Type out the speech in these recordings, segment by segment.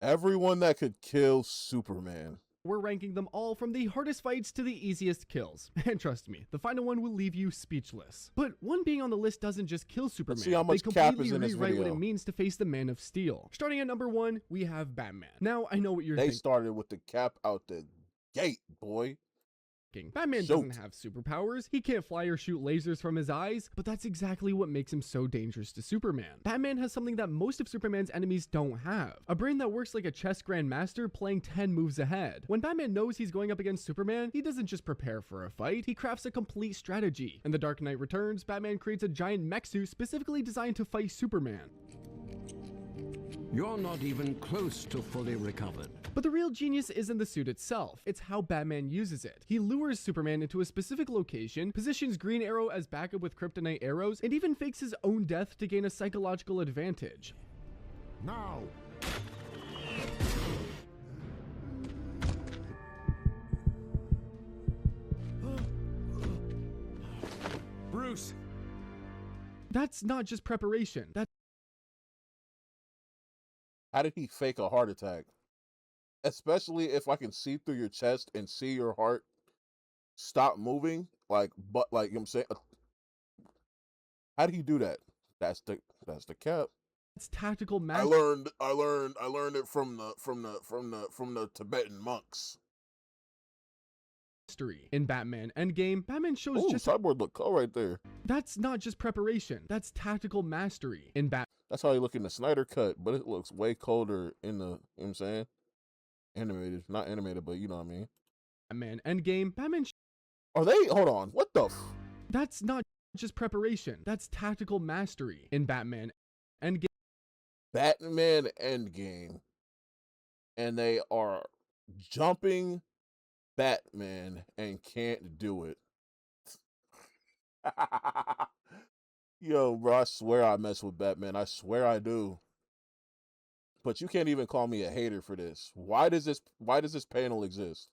Everyone that could kill Superman. We're ranking them all from the hardest fights to the easiest kills. And trust me, the final one will leave you speechless. But one being on the list doesn't just kill Superman. Let's see how much they cap completely is in this rewrite what video. it means to face the Man of Steel. Starting at number 1, we have Batman. Now, I know what you're They thinking. started with the cap out the gate, boy. Batman doesn't have superpowers, he can't fly or shoot lasers from his eyes, but that's exactly what makes him so dangerous to Superman. Batman has something that most of Superman's enemies don't have, a brain that works like a chess grandmaster playing 10 moves ahead. When Batman knows he's going up against Superman, he doesn't just prepare for a fight, he crafts a complete strategy. In The Dark Knight Returns, Batman creates a giant mech suit specifically designed to fight Superman. You're not even close to fully recovered. But the real genius isn't the suit itself, it's how Batman uses it. He lures Superman into a specific location, positions Green Arrow as backup with kryptonite arrows, and even fakes his own death to gain a psychological advantage. Now! Bruce! That's not just preparation, that's How did he fake a heart attack? Especially if I can see through your chest and see your heart stop moving, like, but like, you know what I'm saying, how did he do that? That's the cap. tactical I mastery. learned it from the Tibetan monks. In Batman Endgame, Batman shows Ooh, just Cyborg look cool right there. that's not just preparation, that's tactical mastery. In That's how he look in the Snyder cut, but it looks way colder in the, you know what I'm saying? Animated, not animated, but you know what I mean. Batman Endgame, Batman Are they, hold on, what the that's not just preparation, that's tactical mastery. In Batman Endgame, Batman Endgame, and they are jumping Batman and can't do it. Yo, bro, I swear I mess with Batman. I swear I do. But you can't even call me a hater for this. Why does this panel exist?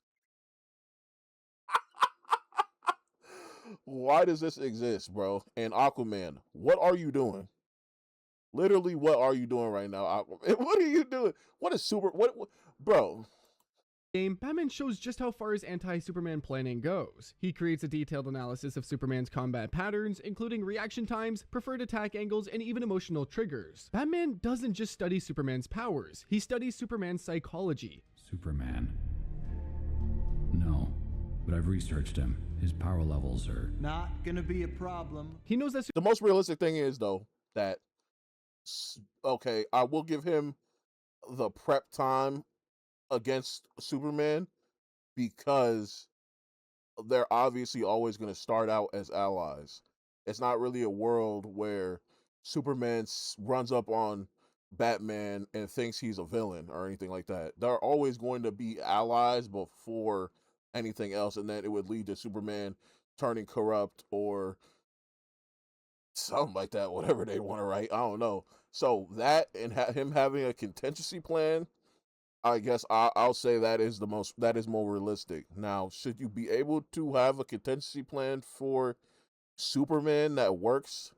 Why does this exist, bro? And Aquaman, what are you doing? Literally, what are you doing right now, Aquaman? What are you doing? What is what bro? Batman shows just how far his anti-Superman planning goes. He creates a detailed analysis of Superman's combat patterns, including reaction times, preferred attack angles, and even emotional triggers. Batman doesn't just study Superman's powers, he studies Superman's psychology. Superman. No, but I've researched him. His power levels are Not gonna be a problem. He knows that The most realistic thing is, though, that, okay, I will give him the prep time against Superman because they're obviously always going to start out as allies. It's not really a world where Superman runs up on Batman and thinks he's a villain or anything like that. They're always going to be allies before anything else, and then it would lead to Superman turning corrupt or something like that, whatever they want to write. I don't know. So that and him having a contingency plan, I guess I'll say that is more realistic. Now, should you be able to have a contingency plan for Superman that works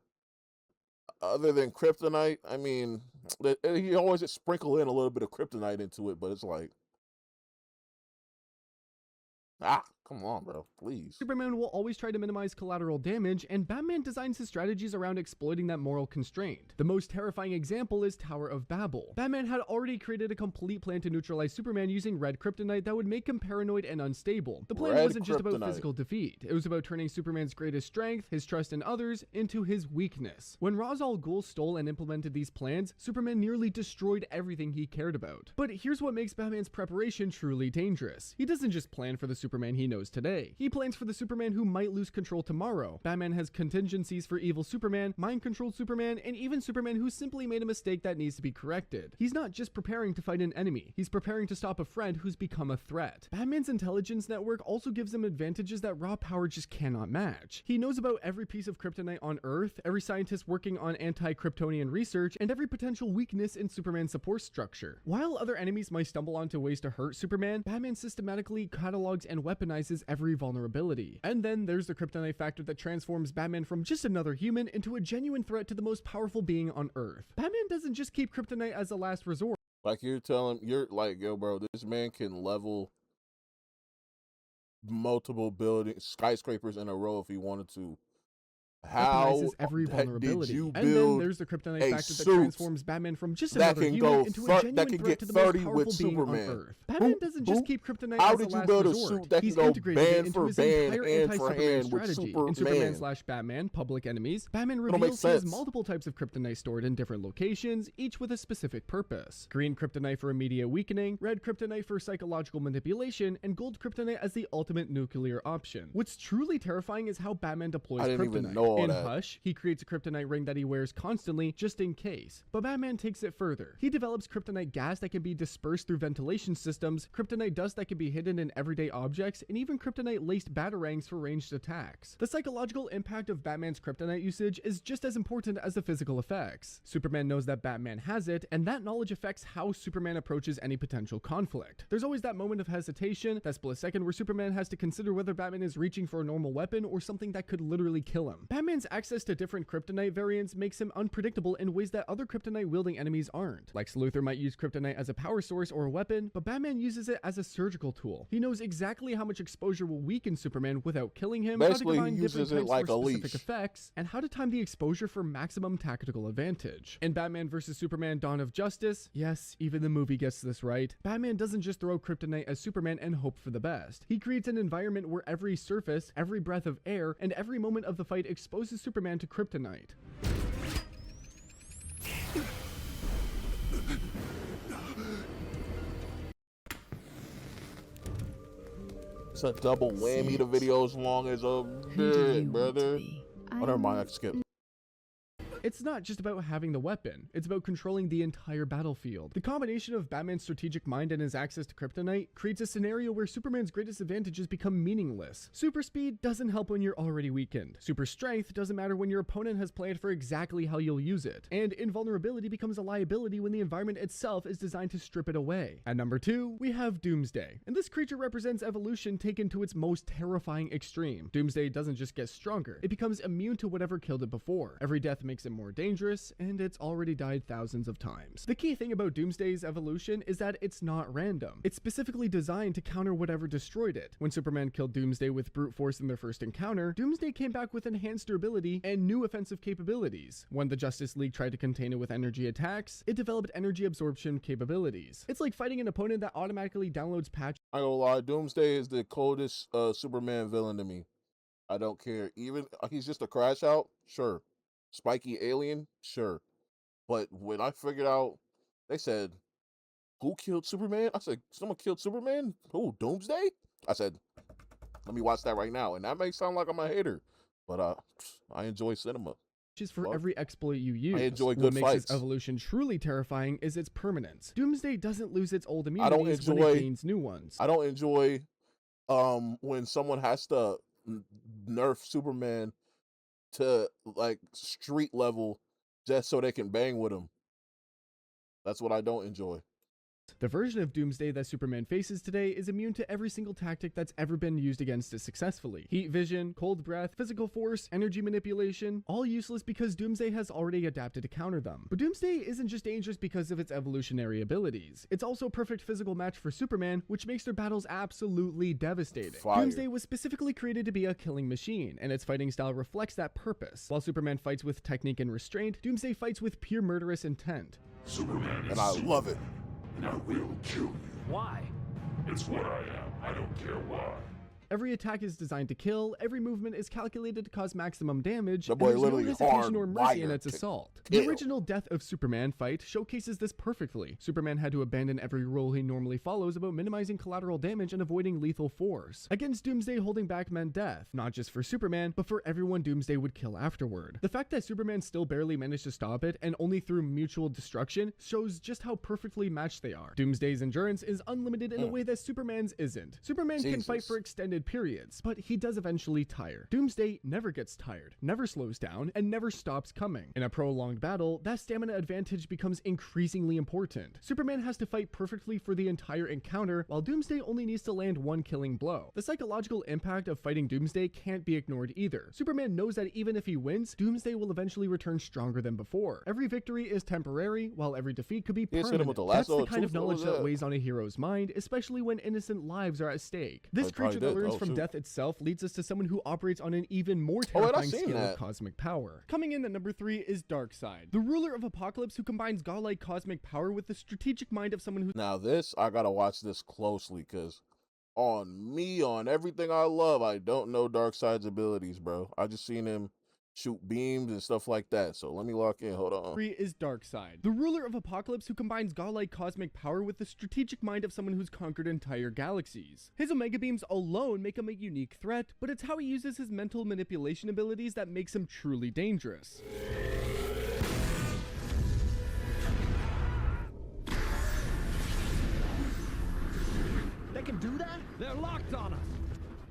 other than kryptonite? I mean, he always just sprinkle in a little bit of kryptonite into it, but it's like, come on, bro, please. Superman will always try to minimize collateral damage, and Batman designs his strategies around exploiting that moral constraint. The most terrifying example is Tower of Babel. Batman had already created a complete plan to neutralize Superman using red kryptonite that would make him paranoid and unstable. The plan wasn't just about physical defeat, it was about turning Superman's greatest strength, his trust in others, into his weakness. When Ra's al Ghul stole and implemented these plans, Superman nearly destroyed everything he cared about. But here's what makes Batman's preparation truly dangerous. He doesn't just plan for the Superman he knows today. He plans for the Superman who might lose control tomorrow. Batman has contingencies for evil Superman, mind-controlled Superman, and even Superman who simply made a mistake that needs to be corrected. He's not just preparing to fight an enemy, he's preparing to stop a friend who's become a threat. Batman's intelligence network also gives him advantages that raw power just cannot match. He knows about every piece of kryptonite on Earth, every scientist working on anti-Kryptonian research, and every potential weakness in Superman's support structure. While other enemies might stumble onto ways to hurt Superman, Batman systematically catalogs and weaponizes every vulnerability. And then there's the kryptonite factor that transforms Batman from just another human into a genuine threat to the most powerful being on Earth. Batman doesn't just keep kryptonite as a last resort. Like you're like, yo, bro, this man can level multiple buildings, skyscrapers in a row if he wanted to. How Weaponizes every did vulnerability. you And then build there's the kryptonite a factor that suit transforms Batman from just that another can human go into a that genuine can threat get to the most 30 powerful with being Superman? on Earth. Batman doesn't just keep kryptonite How as a did you last build a resort. suit that He's can go integrated it band into for his band, entire hand for anti-Superman hand with strategy. In Superman? Superman/Batman Public Enemies, Batman It'll make reveals he has sense. multiple types of kryptonite stored in different locations, each with a specific purpose. Green kryptonite for immediate weakening, red kryptonite for psychological manipulation, and gold kryptonite as the ultimate nuclear option. What's truly terrifying is how Batman deploys I didn't kryptonite. even know all In that. Hush, he creates a kryptonite ring that he wears constantly just in case. But Batman takes it further. He develops kryptonite gas that can be dispersed through ventilation systems, kryptonite dust that can be hidden in everyday objects, and even kryptonite-laced batarangs for ranged attacks. The psychological impact of Batman's kryptonite usage is just as important as the physical effects. Superman knows that Batman has it, and that knowledge affects how Superman approaches any potential conflict. There's always that moment of hesitation, that split second where Superman has to consider whether Batman is reaching for a normal weapon or something that could literally kill him. Batman's access to different kryptonite variants makes him unpredictable in ways that other kryptonite-wielding enemies aren't. Lex Luthor might use kryptonite as a power source or a weapon, but Batman uses it as a surgical tool. He knows exactly how much exposure will weaken Superman without killing him, Basically, how to he combine different uses it types like for a specific leash. effects, and how to time the exposure for maximum tactical advantage. In Batman vs. Superman Dawn of Justice, yes, even the movie gets this right, Batman doesn't just throw kryptonite at Superman and hope for the best. He creates an environment where every surface, every breath of air, and every moment of the fight exposes Superman to kryptonite. It's a double whammy. The video's long as a Who do you bit, want to brother. be? Oh, never mind. I can skip. It's not just about having the weapon, it's about controlling the entire battlefield. The combination of Batman's strategic mind and his access to kryptonite creates a scenario where Superman's greatest advantages become meaningless. Super speed doesn't help when you're already weakened. Super strength doesn't matter when your opponent has planned for exactly how you'll use it. And invulnerability becomes a liability when the environment itself is designed to strip it away. At number 2, we have Doomsday. And this creature represents evolution taken to its most terrifying extreme. Doomsday doesn't just get stronger, it becomes immune to whatever killed it before. Every death makes it more dangerous, and it's already died thousands of times. The key thing about Doomsday's evolution is that it's not random. It's specifically designed to counter whatever destroyed it. When Superman killed Doomsday with brute force in their first encounter, Doomsday came back with enhanced durability and new offensive capabilities. When the Justice League tried to contain it with energy attacks, it developed energy absorption capabilities. It's like fighting an opponent that automatically downloads patches. I ain't gonna lie. Doomsday is the coldest Superman villain to me. I don't care. Even he's just a crash out. Sure. Spiky alien, sure. But when I figured out, they said, who killed Superman? I said, someone killed Superman? Who, Doomsday? I said, let me watch that right now. And that may sound like I'm a hater, but I enjoy cinema. For Well, every exploit you use. I enjoy What good makes fights. its evolution truly terrifying is its permanence. Doomsday doesn't lose its old I don't immunities when enjoy- it gains new ones. I don't enjoy when someone has to nerf Superman to like street level just so they can bang with him. That's what I don't enjoy. The version of Doomsday that Superman faces today is immune to every single tactic that's ever been used against it successfully. Heat vision, cold breath, physical force, energy manipulation, all useless because Doomsday has already adapted to counter them. But Doomsday isn't just dangerous because of its evolutionary abilities. It's also a perfect physical match for Superman, which makes their battles absolutely devastating. Fire. Doomsday was specifically created to be a killing machine, and its fighting style reflects that purpose. While Superman fights with technique and restraint, Doomsday fights with pure murderous intent. Superman is And I love it. and I will kill you. Why? It's what I am. I don't care why. Every attack is designed to kill, every movement is calculated to cause maximum damage, That and boy there's no literally hesitation or mercy in hardwired its to assault. kill. The original Death of Superman fight showcases this perfectly. Superman had to abandon every rule he normally follows about minimizing collateral damage and avoiding lethal force. Against Doomsday, holding back meant death, not just for Superman, but for everyone Doomsday would kill afterward. The fact that Superman still barely managed to stop it, and only through mutual destruction, shows just how perfectly matched they are. Doomsday's endurance is unlimited in a way that Superman's isn't. Superman can fight Jesus. for extended extended periods, but he does eventually tire. Doomsday never gets tired, never slows down, and never stops coming. In a prolonged battle, that stamina advantage becomes increasingly important. Superman has to fight perfectly for the entire encounter, while Doomsday only needs to land one killing blow. The psychological impact of fighting Doomsday can't be ignored either. Superman knows that even if he wins, Doomsday will eventually return stronger than before. Every victory is temporary, while every defeat could be Hit him permanent. with the That's lasso the of kind of truth, what knowledge was that that? weighs on a hero's mind, especially when innocent lives are at stake. This Oh, he probably creature that did. learns Oh, from shoot. death itself leads us to someone who operates on an even more Oh, wait, I've terrifying seen scale that. of cosmic power. Coming in at number 3 is Darkseid, the ruler of Apocalypse who combines godlike cosmic power with the strategic mind of someone who Now this, I gotta watch this closely, because on everything I love, I don't know Darkseid's abilities, bro. I just seen him shoot beams and stuff like that. So let me lock in. Hold on. 3 is Darkseid, the ruler of Apocalypse who combines godlike cosmic power with the strategic mind of someone who's conquered entire galaxies. His Omega Beams alone make him a unique threat, but it's how he uses his mental manipulation abilities that makes him truly dangerous. They can do that? They're locked on us.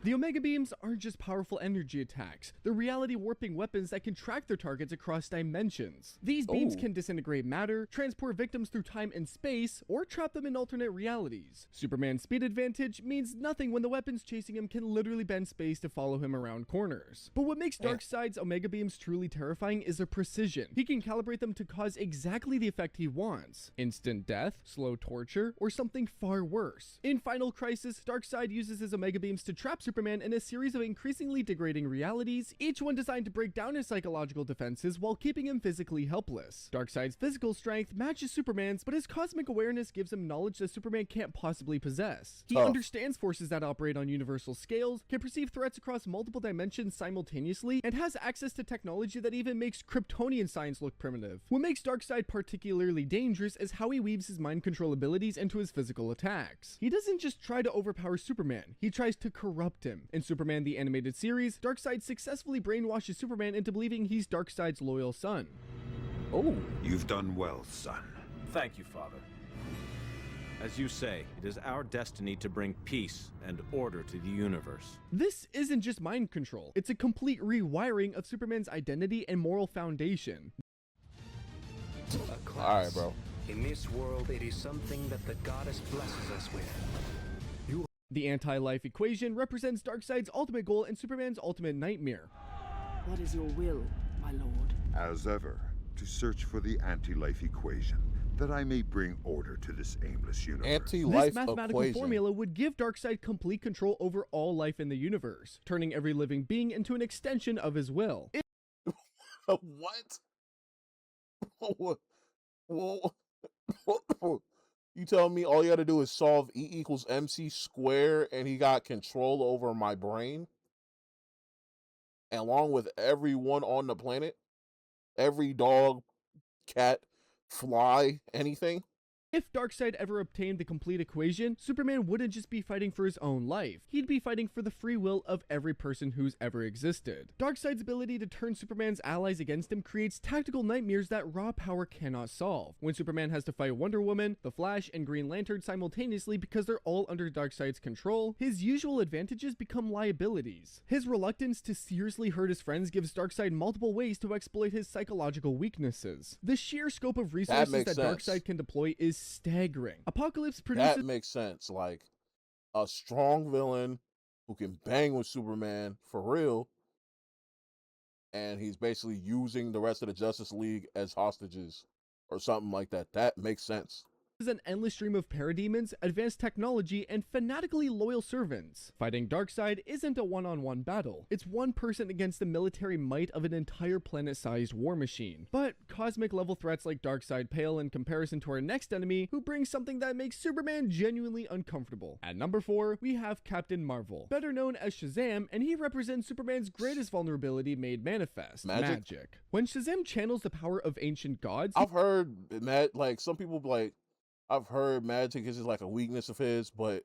The Omega Beams aren't just powerful energy attacks, they're reality-warping weapons that can track their targets across dimensions. These beams Ooh. can disintegrate matter, transport victims through time and space, or trap them in alternate realities. Superman's speed advantage means nothing when the weapons chasing him can literally bend space to follow him around corners. But what makes Darkseid's Omega Beams truly terrifying is their precision. He can calibrate them to cause exactly the effect he wants: instant death, slow torture, or something far worse. In Final Crisis, Darkseid uses his Omega Beams to trap Superman in a series of increasingly degrading realities, each one designed to break down his psychological defenses while keeping him physically helpless. Darkseid's physical strength matches Superman's, but his cosmic awareness gives him knowledge that Superman can't possibly possess. He Tough. understands forces that operate on universal scales, can perceive threats across multiple dimensions simultaneously, and has access to technology that even makes Kryptonian science look primitive. What makes Darkseid particularly dangerous is how he weaves his mind control abilities into his physical attacks. He doesn't just try to overpower Superman, he tries to corrupt him. In Superman the Animated Series, Darkseid successfully brainwashes Superman into believing he's Darkseid's loyal son. Oh, You've done well, son. Thank you, Father. As you say, it is our destiny to bring peace and order to the universe. This isn't just mind control, it's a complete rewiring of Superman's identity and moral foundation. all right, bro. In this world, it is something that the goddess blesses us with. The anti-life equation represents Darkseid's ultimate goal and Superman's ultimate nightmare. What is your will, my lord? As ever, to search for the anti-life equation, that I may bring order to this aimless universe. Anti-life This mathematical equation. formula would give Darkseid complete control over all life in the universe, turning every living being into an extension of his will. What? What? You tell me all you got to do is solve E equals MC square, and he got control over my brain, along with everyone on the planet, every dog, cat, fly, anything. If Darkseid ever obtained the complete equation, Superman wouldn't just be fighting for his own life, he'd be fighting for the free will of every person who's ever existed. Darkseid's ability to turn Superman's allies against him creates tactical nightmares that raw power cannot solve. When Superman has to fight Wonder Woman, The Flash, and Green Lantern simultaneously because they're all under Darkseid's control, his usual advantages become liabilities. His reluctance to seriously hurt his friends gives Darkseid multiple ways to exploit his psychological weaknesses. The sheer scope of resources makes that sense. Darkseid can deploy is staggering. Apocalypse produces That makes sense. Like a strong villain who can bang with Superman for real, and he's basically using the rest of the Justice League as hostages or something like that. That makes sense. an endless stream of parademons, advanced technology, and fanatically loyal servants. Fighting Darkseid isn't a one-on-one battle. It's one person against the military might of an entire planet-sized war machine. But cosmic-level threats like Darkseid pale in comparison to our next enemy, who brings something that makes Superman genuinely uncomfortable. At number 4, we have Captain Marvel, better known as Shazam, and he represents Superman's greatest vulnerability made manifest: magic. When Shazam channels the power of ancient gods, I've heard like some people like I've heard magic is just like a weakness of his, but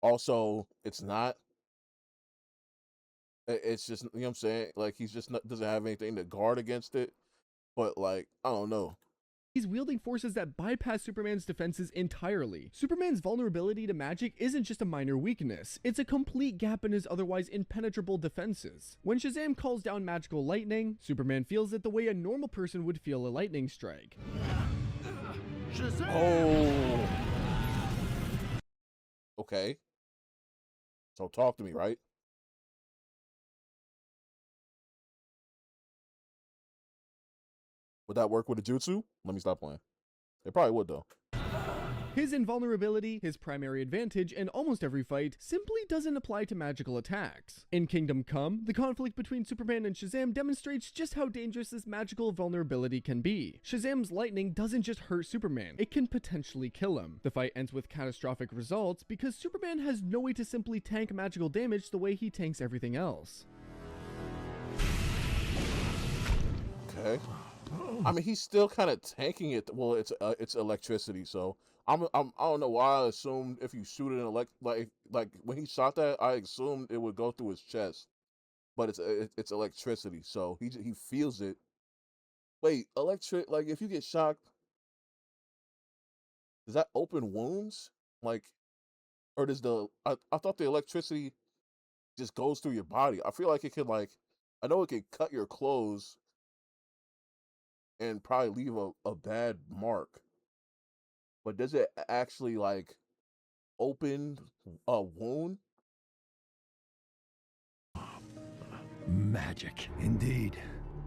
also it's not. It's just, you know what I'm saying? Like he's just not, doesn't have anything to guard against it. But like, I don't know. He's wielding forces that bypass Superman's defenses entirely. Superman's vulnerability to magic isn't just a minor weakness, it's a complete gap in his otherwise impenetrable defenses. When Shazam calls down magical lightning, Superman feels it the way a normal person would feel a lightning strike. Shazam! Oh. Okay. So talk to me, right? Would that work with a jutsu? Let me stop playing. It probably would, though. His invulnerability, his primary advantage in almost every fight, simply doesn't apply to magical attacks. In Kingdom Come, the conflict between Superman and Shazam demonstrates just how dangerous this magical vulnerability can be. Shazam's lightning doesn't just hurt Superman, it can potentially kill him. The fight ends with catastrophic results because Superman has no way to simply tank magical damage the way he tanks everything else. Okay. I mean, he's still kind of tanking it. Well, it's electricity, so I don't know why I assumed if you shoot it like when he shot that, I assumed it would go through his chest, but it's electricity, so he feels it. Wait, like if you get shocked, does that open wounds? Like, or does I thought the electricity just goes through your body. I feel like it could I know it could cut your clothes and probably leave a bad mark. But does it actually open a wound? Magic, indeed.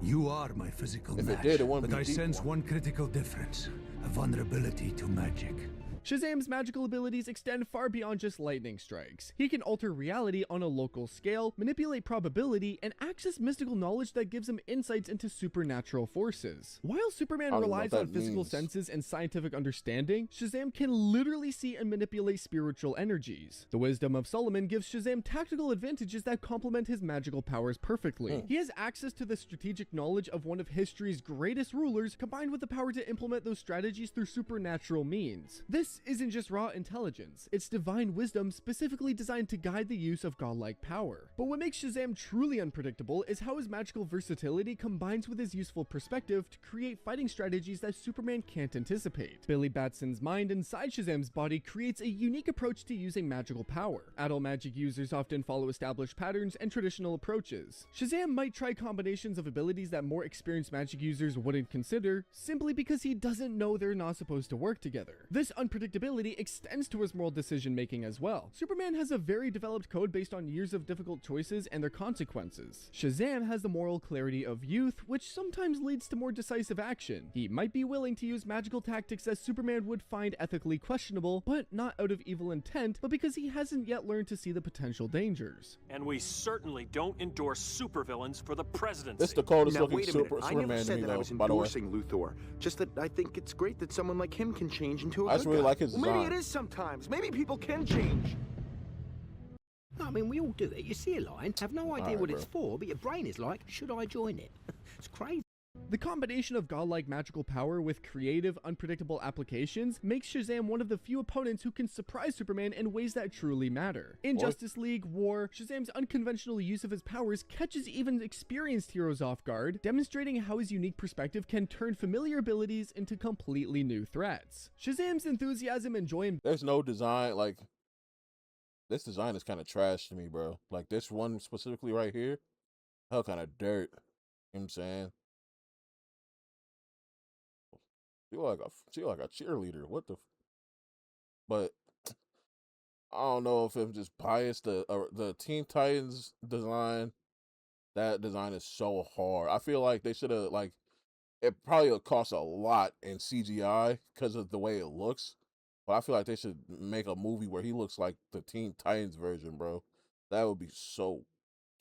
You are my physical If match, it did, it wouldn't but be I deep sense one. one critical difference: a vulnerability to magic. Shazam's magical abilities extend far beyond just lightning strikes. He can alter reality on a local scale, manipulate probability, and access mystical knowledge that gives him insights into supernatural forces. While Superman relies on physical senses and scientific understanding, Shazam can literally see and manipulate spiritual energies. The wisdom of Solomon gives Shazam tactical advantages that complement his magical powers perfectly. He has access to the strategic knowledge of one of history's greatest rulers, combined with the power to implement those strategies through supernatural means. This isn't just raw intelligence, it's divine wisdom specifically designed to guide the use of godlike power. But what makes Shazam truly unpredictable is how his magical versatility combines with his useful perspective to create fighting strategies that Superman can't anticipate. Billy Batson's mind inside Shazam's body creates a unique approach to using magical power. Adult magic users often follow established patterns and traditional approaches. Shazam might try combinations of abilities that more experienced magic users wouldn't consider, simply because he doesn't know they're not supposed to work together. This unpredictability extends to his moral decision making as well. Superman has a very developed code based on years of difficult choices and their consequences. Shazam has the moral clarity of youth, which sometimes leads to more decisive action. He might be willing to use magical tactics that Superman would find ethically questionable, but not out of evil intent, but because he hasn't yet learned to see the potential dangers. And we certainly don't endorse supervillains for the presidency. This the coldest Now, looking wait a minute. I Superman never to said me, that I though, was by the way. endorsing Luthor. Just that I think it's great that someone like him can change into a I just good really guy. like his Well, maybe design. it is sometimes. Maybe people can change. No, I mean, we all do it. You see a line, have no idea Alright, what bro. it's for, but your brain is like, should I join it? It's crazy. The combination of godlike magical power with creative, unpredictable applications makes Shazam one of the few opponents who can surprise Superman in ways that truly matter. In Justice League War, Shazam's unconventional use of his powers catches even experienced heroes off guard, demonstrating how his unique perspective can turn familiar abilities into completely new threats. Shazam's enthusiasm and joy in There's no design, this design is kind of trash to me, bro. Like, this one specifically right here, hell kind of dirt. You know what I'm saying? She like a cheerleader. What the? But I don't know if I'm just biased. The Teen Titans design, that design is so hard. I feel like they should have it probably would cost a lot in CGI because of the way it looks. But I feel like they should make a movie where he looks like the Teen Titans version, bro. That would be so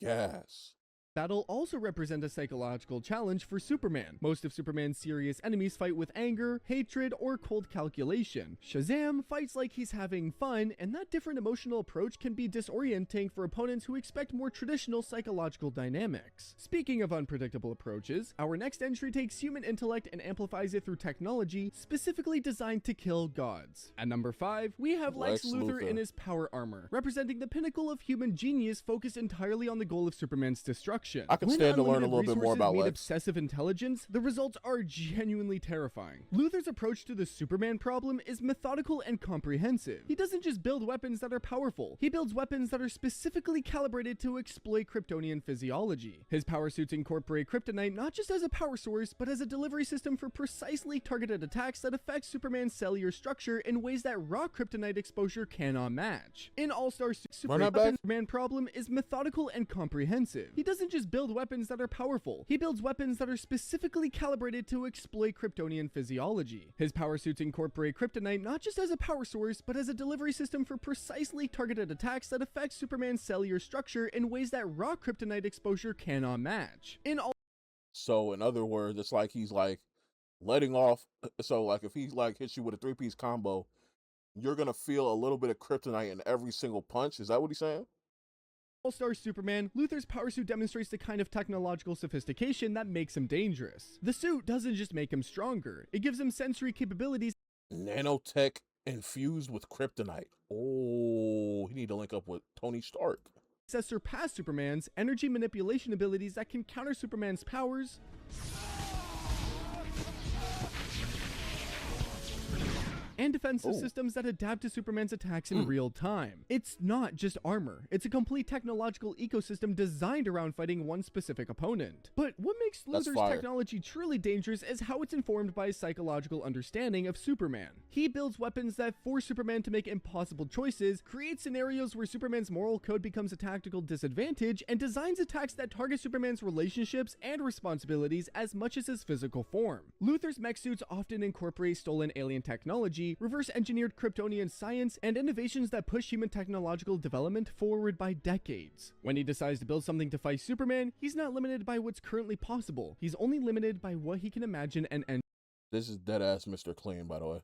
gas. battle also represent a psychological challenge for Superman. Most of Superman's serious enemies fight with anger, hatred, or cold calculation. Shazam fights like he's having fun, and that different emotional approach can be disorienting for opponents who expect more traditional psychological dynamics. Speaking of unpredictable approaches, our next entry takes human intellect and amplifies it through technology specifically designed to kill gods. At number 5, we have Lex Luthor in his power armor, representing the pinnacle of human genius focused entirely on the goal of Superman's destruction. destruction. I can When stand to learn a unlimited little bit more resources about meet Lex. obsessive intelligence, the results are genuinely terrifying. Luthor's approach to the Superman problem is methodical and comprehensive. He doesn't just build weapons that are powerful, he builds weapons that are specifically calibrated to exploit Kryptonian physiology. His power suits incorporate kryptonite not just as a power source, but as a delivery system for precisely targeted attacks that affect Superman's cellular structure in ways that raw kryptonite exposure cannot match. In All-Star Superman problem is methodical and comprehensive. He doesn't just build weapons that are powerful, he builds weapons that are specifically calibrated to exploit Kryptonian physiology. His power suits incorporate kryptonite not just as a power source, but as a delivery system for precisely targeted attacks that affect Superman's cellular structure in ways that raw kryptonite exposure cannot match. So in other words, it's like he's like letting off. So like if he like hits you with a 3-piece combo, you're gonna feel a little bit of kryptonite in every single punch. Is that what he's saying? All-Star Superman, Luthor's power suit demonstrates the kind of technological sophistication that makes him dangerous. The suit doesn't just make him stronger, it gives him sensory capabilities. Nanotech infused with kryptonite. Oh, he need to link up with Tony Stark. That surpass Superman's energy manipulation abilities that can counter Superman's powers and defensive systems that adapt to Superman's attacks in real time. It's not just armor, it's a complete technological ecosystem designed around fighting one specific opponent. But what makes Luthor's technology truly dangerous is how it's informed by his psychological understanding of Superman. He builds weapons that force Superman to make impossible choices, creates scenarios where Superman's moral code becomes a tactical disadvantage, and designs attacks that target Superman's relationships and responsibilities as much as his physical form. Luthor's mech suits often incorporate stolen alien technology, reverse-engineered Kryptonian science, and innovations that push human technological development forward by decades. When he decides to build something to fight Superman, he's not limited by what's currently possible. He's only limited by what he can imagine and This is dead-ass Mr. Clean, by the way.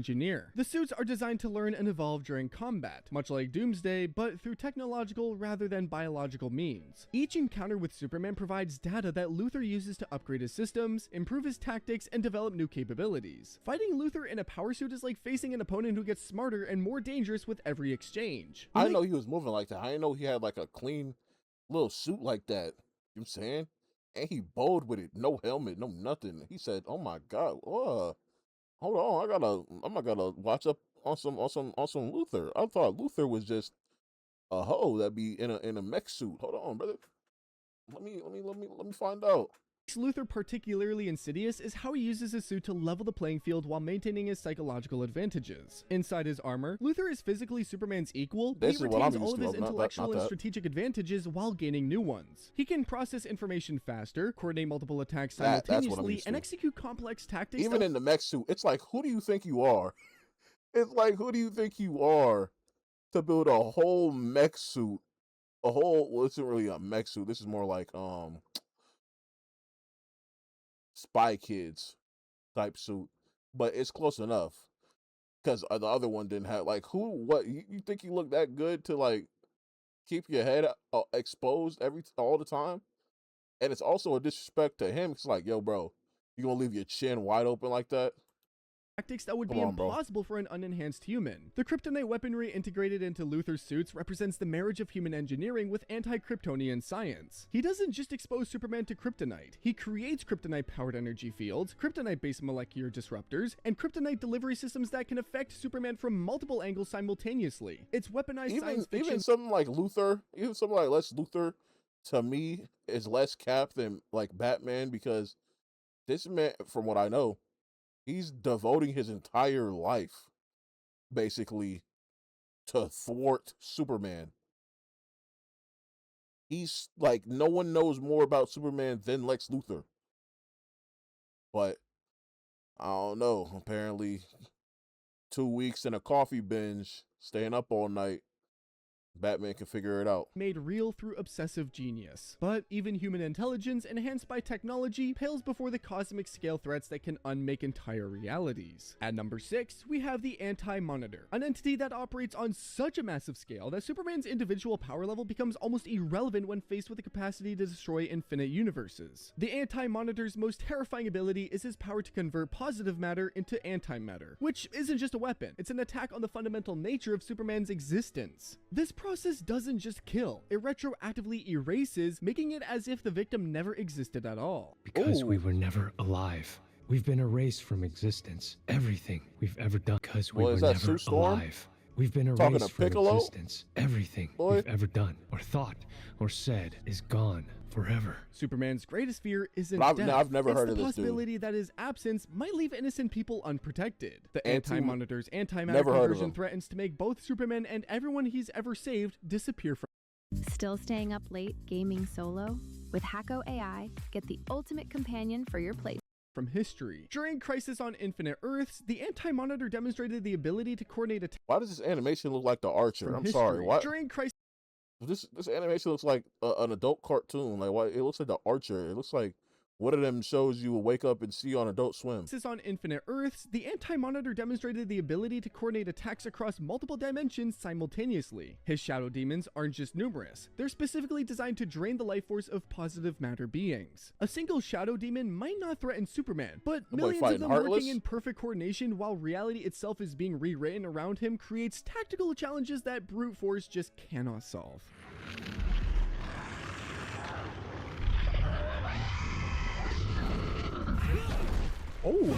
Engineer. The suits are designed to learn and evolve during combat, much like Doomsday, but through technological rather than biological means. Each encounter with Superman provides data that Luthor uses to upgrade his systems, improve his tactics, and develop new capabilities. Fighting Luthor in a power suit is like facing an opponent who gets smarter and more dangerous with every exchange. I didn't know he was moving like that. I didn't know he had like a clean little suit like that. You know what I'm saying? And he bowled with it. No helmet, no nothing. He said, oh my God, hold on, I'm not gonna watch up on some Luthor. I thought Luthor was just a hoe that be in a mech suit. Hold on, brother. Let me find out. Luthor particularly insidious is how he uses his suit to level the playing field while maintaining his psychological advantages. Inside his armor, Luthor is physically Superman's equal, but he retains all of his intellectual and strategic advantages while gaining new ones. He can process information faster, coordinate multiple attacks simultaneously, and execute complex tactics. Even in the mech suit, it's like, who do you think you are? It's like, who do you think you are to build a whole mech suit? Well, it's not really a mech suit. This is more like, Spy Kids type suit, but it's close enough because the other one didn't have like what you think you look that good to like keep your head exposed all the time, and it's also a disrespect to him. It's like, yo, bro, you gonna leave your chin wide open like that? Tactics that would be implausible for an unenhanced human. The kryptonite weaponry integrated into Luthor's suits represents the marriage of human engineering with anti-Kryptonian science. He doesn't just expose Superman to kryptonite, he creates kryptonite-powered energy fields, kryptonite-based molecular disruptors, and kryptonite delivery systems that can affect Superman from multiple angles simultaneously. It's weaponized science fiction. Even something like Luthor, Lex Luthor, to me, is less cap than like Batman, because this man, from what I know, he's devoting his entire life, basically, to thwart Superman. He's like, no one knows more about Superman than Lex Luthor. But, I don't know, apparently, 2 weeks in a coffee binge, staying up all night, Batman can figure it out. Made real through obsessive genius. But even human intelligence enhanced by technology pales before the cosmic scale threats that can unmake entire realities. At number 6, we have the Anti-Monitor, an entity that operates on such a massive scale that Superman's individual power level becomes almost irrelevant when faced with the capacity to destroy infinite universes. The Anti-Monitor's most terrifying ability is his power to convert positive matter into antimatter, which isn't just a weapon, it's an attack on the fundamental nature of Superman's existence. This process doesn't just kill, it retroactively erases, making it as if the victim never existed at all. Because we were never alive. We've been erased from existence. Everything we've ever done because we were never alive. We've been erased from existence. Everything we've ever done, or thought, or said is gone forever. Superman's greatest fear isn't death. I've never heard of this dude. It's the possibility that his absence might leave innocent people unprotected. The Anti-Monitor's antimatter conversion threatens to make both Superman and everyone he's ever saved disappear from. Still staying up late gaming solo? With Hacko AI, get the ultimate companion for your play. From history. During Crisis on Infinite Earths, the Anti-Monitor demonstrated the ability to coordinate attacks. Why does this animation look like the Archer? I'm sorry. What? During Crisis. This animation looks like an adult cartoon. Like, why? It looks like the Archer. It looks like one of them shows you will wake up and see on Adult Swim. This is on Infinite Earths. The Anti-Monitor demonstrated the ability to coordinate attacks across multiple dimensions simultaneously. His shadow demons aren't just numerous. They're specifically designed to drain the life force of positive matter beings. A single shadow demon might not threaten Superman, but millions of them working in perfect coordination while reality itself is being rewritten around him creates tactical challenges that brute force just cannot solve. Oh!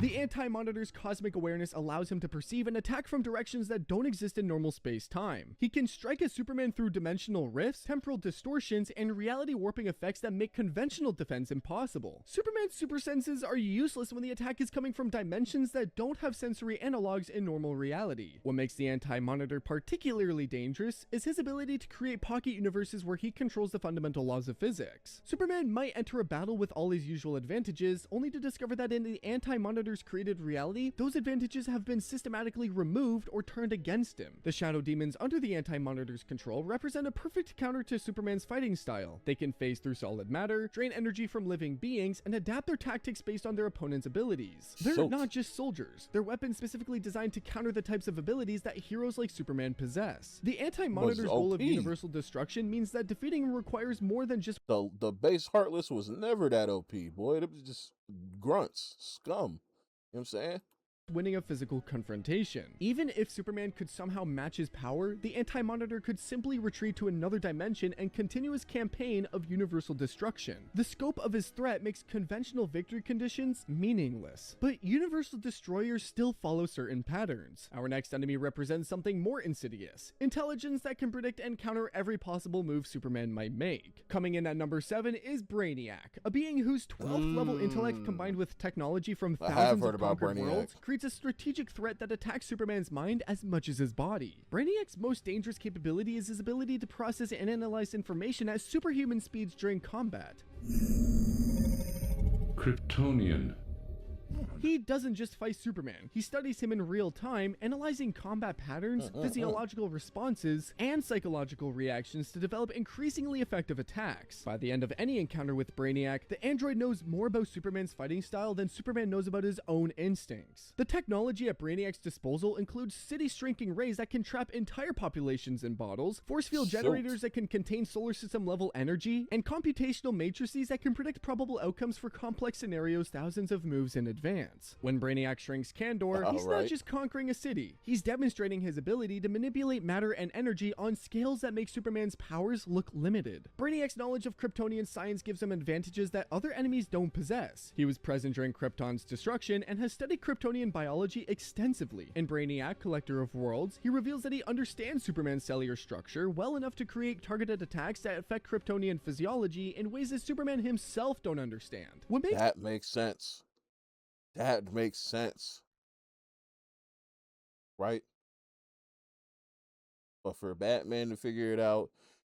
The Anti-Monitor's cosmic awareness allows him to perceive and attack from directions that don't exist in normal space-time. He can strike at Superman through dimensional rifts, temporal distortions, and reality warping effects that make conventional defense impossible. Superman's super senses are useless when the attack is coming from dimensions that don't have sensory analogs in normal reality. What makes the Anti-Monitor particularly dangerous is his ability to create pocket universes where he controls the fundamental laws of physics. Superman might enter a battle with all his usual advantages, only to discover that in the Anti-Monitor's created reality, those advantages have been systematically removed or turned against him. The shadow demons under the Anti-Monitor's control represent a perfect counter to Superman's fighting style. They can phase through solid matter, drain energy from living beings, and adapt their tactics based on their opponent's abilities. They're not just soldiers. They're weapons specifically designed to counter the types of abilities that heroes like Superman possess. The Anti-Monitor's goal of universal destruction means that defeating him requires more than just the base Heartless was never that OP, boy. It was just grunts, scum. You know what I'm saying? Winning a physical confrontation. Even if Superman could somehow match his power, the Anti-Monitor could simply retreat to another dimension and continue his campaign of universal destruction. The scope of his threat makes conventional victory conditions meaningless, but universal destroyers still follow certain patterns. Our next enemy represents something more insidious: intelligence that can predict and counter every possible move Superman might make. Coming in at number 7 is Brainiac, a being whose 12th level intellect combined with technology from thousands of conquered worlds creates a strategic threat that attacks Superman's mind as much as his body. Brainiac's most dangerous capability is his ability to process and analyze information at superhuman speeds during combat. Kryptonian. He doesn't just fight Superman, he studies him in real time, analyzing combat patterns, physiological responses, and psychological reactions to develop increasingly effective attacks. By the end of any encounter with Brainiac, the android knows more about Superman's fighting style than Superman knows about his own instincts. The technology at Brainiac's disposal includes city-shrinking rays that can trap entire populations in bottles, force field generators that can contain solar system level energy, and computational matrices that can predict probable outcomes for complex scenarios thousands of moves in advance. When Brainiac shrinks Kandor, he's not just conquering a city, he's demonstrating his ability to manipulate matter and energy on scales that make Superman's powers look limited. Brainiac's knowledge of Kryptonian science gives him advantages that other enemies don't possess. He was present during Krypton's destruction and has studied Kryptonian biology extensively. In Brainiac, Collector of Worlds, he reveals that he understands Superman's cellular structure well enough to create targeted attacks that affect Kryptonian physiology in ways that Superman himself don't understand. That makes sense. That makes sense. Right? But for Batman to figure it out,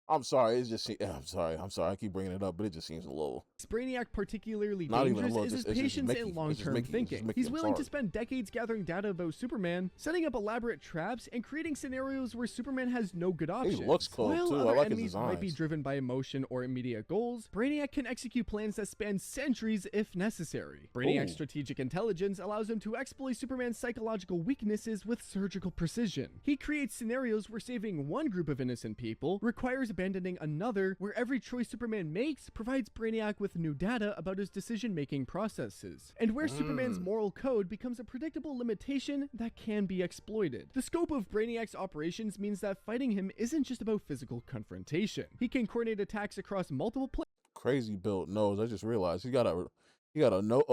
I'm sorry, it just I'm sorry, I keep bringing it up, but it just seems a little. Brainiac particularly dangerous is his patience and long-term thinking. He's willing to spend decades gathering data about Superman, setting up elaborate traps, and creating scenarios where Superman has no good options. He looks cool While too. other I like enemies his designs. might be driven by emotion or immediate goals, Brainiac can execute plans that span centuries if necessary. Brainiac's strategic intelligence allows him to exploit Superman's psychological weaknesses with surgical precision. He creates scenarios where saving one group of innocent people requires abandoning another, where every choice Superman makes provides Brainiac with new data about his decision-making processes, and where Superman's moral code becomes a predictable limitation that can be exploited. The scope of Brainiac's operations means that fighting him isn't just about physical confrontation. He can coordinate attacks across multiple Crazy built nose. I just realized he got a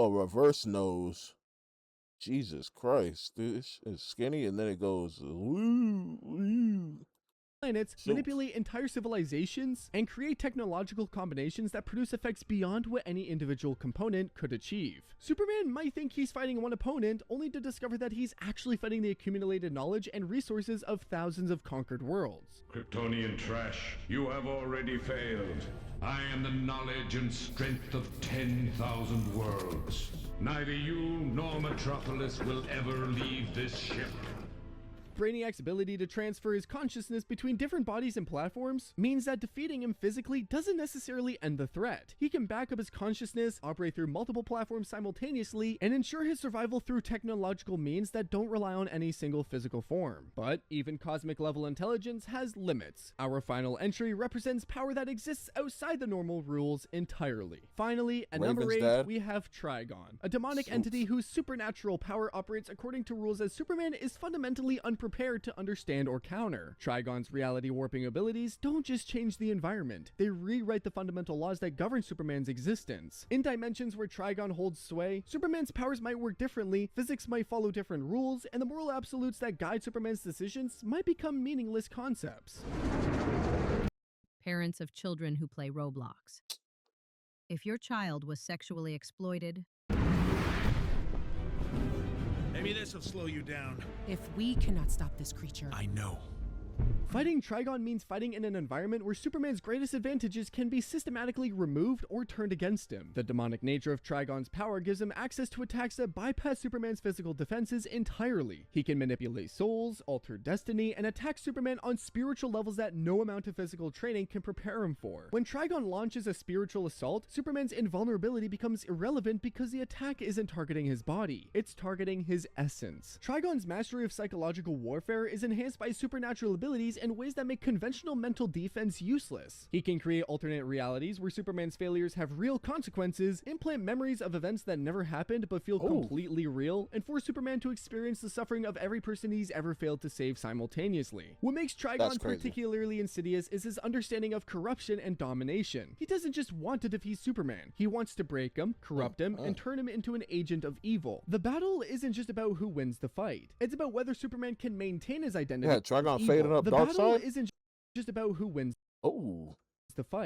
reverse nose. Jesus Christ, dude, it's skinny, and then it goes woo, woo. Planets, manipulate entire civilizations, and create technological combinations that produce effects beyond what any individual component could achieve. Superman might think he's fighting one opponent, only to discover that he's actually fighting the accumulated knowledge and resources of thousands of conquered worlds. Kryptonian trash, you have already failed. I am the knowledge and strength of 10,000 worlds. Neither you nor Metropolis will ever leave this ship. Brainiac's ability to transfer his consciousness between different bodies and platforms means that defeating him physically doesn't necessarily end the threat. He can back up his consciousness, operate through multiple platforms simultaneously, and ensure his survival through technological means that don't rely on any single physical form. But even cosmic level intelligence has limits. Our final entry represents power that exists outside the normal rules entirely. Finally, at number 8, we have Trigon, a demonic entity whose supernatural power operates according to rules that Superman is fundamentally unprepared to understand or counter. Trigon's reality warping abilities don't just change the environment, they rewrite the fundamental laws that govern Superman's existence. In dimensions where Trigon holds sway, Superman's powers might work differently, physics might follow different rules, and the moral absolutes that guide Superman's decisions might become meaningless concepts. Parents of children who play Roblox. If your child was sexually exploited, maybe this will slow you down. If we cannot stop this creature, I know. Fighting Trigon means fighting in an environment where Superman's greatest advantages can be systematically removed or turned against him. The demonic nature of Trigon's power gives him access to attacks that bypass Superman's physical defenses entirely. He can manipulate souls, alter destiny, and attack Superman on spiritual levels that no amount of physical training can prepare him for. When Trigon launches a spiritual assault, Superman's invulnerability becomes irrelevant because the attack isn't targeting his body, it's targeting his essence. Trigon's mastery of psychological warfare is enhanced by supernatural abilities in ways that make conventional mental defense useless. He can create alternate realities where Superman's failures have real consequences, implant memories of events that never happened but feel completely real, and force Superman to experience the suffering of every person he's ever failed to save simultaneously. What makes Trigon particularly insidious is his understanding of corruption and domination. He doesn't just want to defeat Superman, he wants to break him, corrupt him, and turn him into an agent of evil. The battle isn't just about who wins the fight, it's about whether Superman can maintain his identity. Yeah, Trigon faded up dark battle side? isn't just about who wins the fight.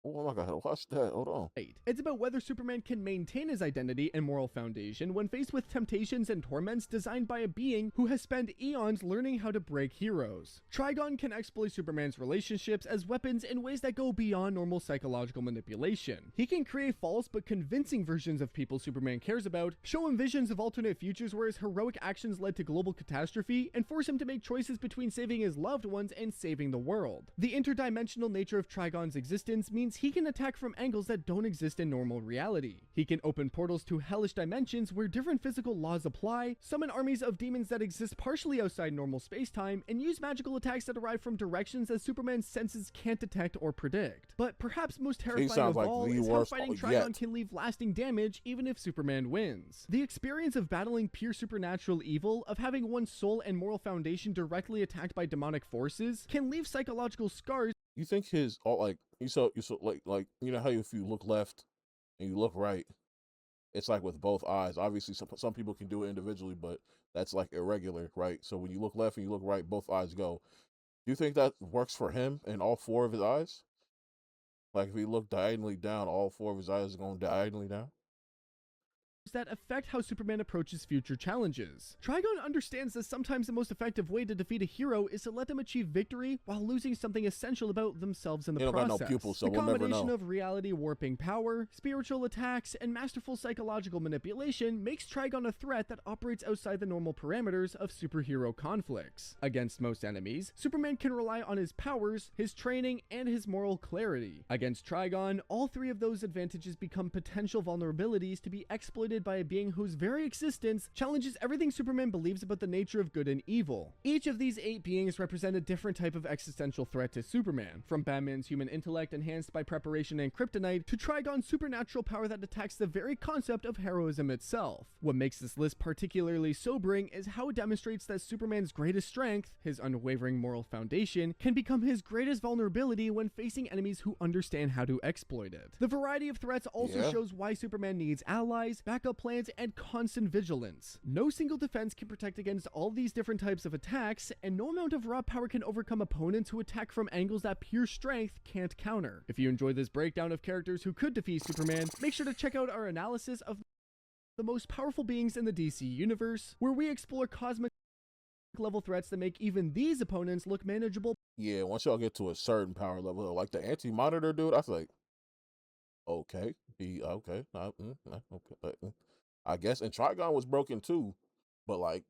Oh my god, watch that. Hold on. It's about whether Superman can maintain his identity and moral foundation when faced with temptations and torments designed by a being who has spent eons learning how to break heroes. Trigon can exploit Superman's relationships as weapons in ways that go beyond normal psychological manipulation. He can create false but convincing versions of people Superman cares about, show him visions of alternate futures where his heroic actions led to global catastrophe, and force him to make choices between saving his loved ones and saving the world. The interdimensional nature of Trigon's existence means he can attack from angles that don't exist in normal reality. He can open portals to hellish dimensions where different physical laws apply, summon armies of demons that exist partially outside normal space-time, and use magical attacks that arrive from directions that Superman's senses can't detect or predict. But perhaps most terrifying of all is how fighting Trigon can leave lasting damage even if Superman wins. The experience of battling pure supernatural evil, of having one's soul and moral foundation directly attacked by demonic forces, can leave psychological scars. You think his like you know how if you look left and you look right, it's like with both eyes. Obviously, some people can do it individually, but that's like irregular, right? So when you look left and you look right, both eyes go. Do you think that works for him in all four of his eyes? Like if he looked diagonally down, all four of his eyes are going diagonally down? That affect how Superman approaches future challenges. Trigon understands that sometimes the most effective way to defeat a hero is to let them achieve victory while losing something essential about themselves in the process. Got no pupils, so the we'll never combination know. of reality warping power, spiritual attacks, and masterful psychological manipulation makes Trigon a threat that operates outside the normal parameters of superhero conflicts. Against most enemies, Superman can rely on his powers, his training, and his moral clarity. Against Trigon, all three of those advantages become potential vulnerabilities to be exploited created by a being whose very existence challenges everything Superman believes about the nature of good and evil. Each of these 8 beings represent a different type of existential threat to Superman, from Batman's human intellect enhanced by preparation and kryptonite to Trigon's supernatural power that attacks the very concept of heroism itself. What makes this list particularly sobering is how it demonstrates that Superman's greatest strength, his unwavering moral foundation, can become his greatest vulnerability when facing enemies who understand how to exploit it. The variety of threats also shows why Superman needs allies, backup plans, and constant vigilance. No single defense can protect against all these different types of attacks, and no amount of raw power can overcome opponents who attack from angles that pure strength can't counter. If you enjoyed this breakdown of characters who could defeat Superman, make sure to check out our analysis of the most powerful beings in the DC universe, where we explore cosmic level threats that make even these opponents look manageable. Yeah, once y'all get to a certain power level, like the anti-monitor dude, I was like, okay, okay, I guess. And Trigon was broken too, but like,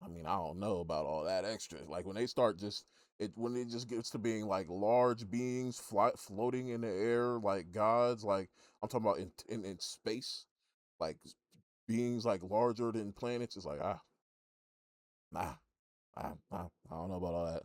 I mean, I don't know about all that extra. Like when they start when it just gets to being like large beings floating in the air like gods, like I'm talking about in space, like beings like larger than planets. It's like nah, I don't know about all that.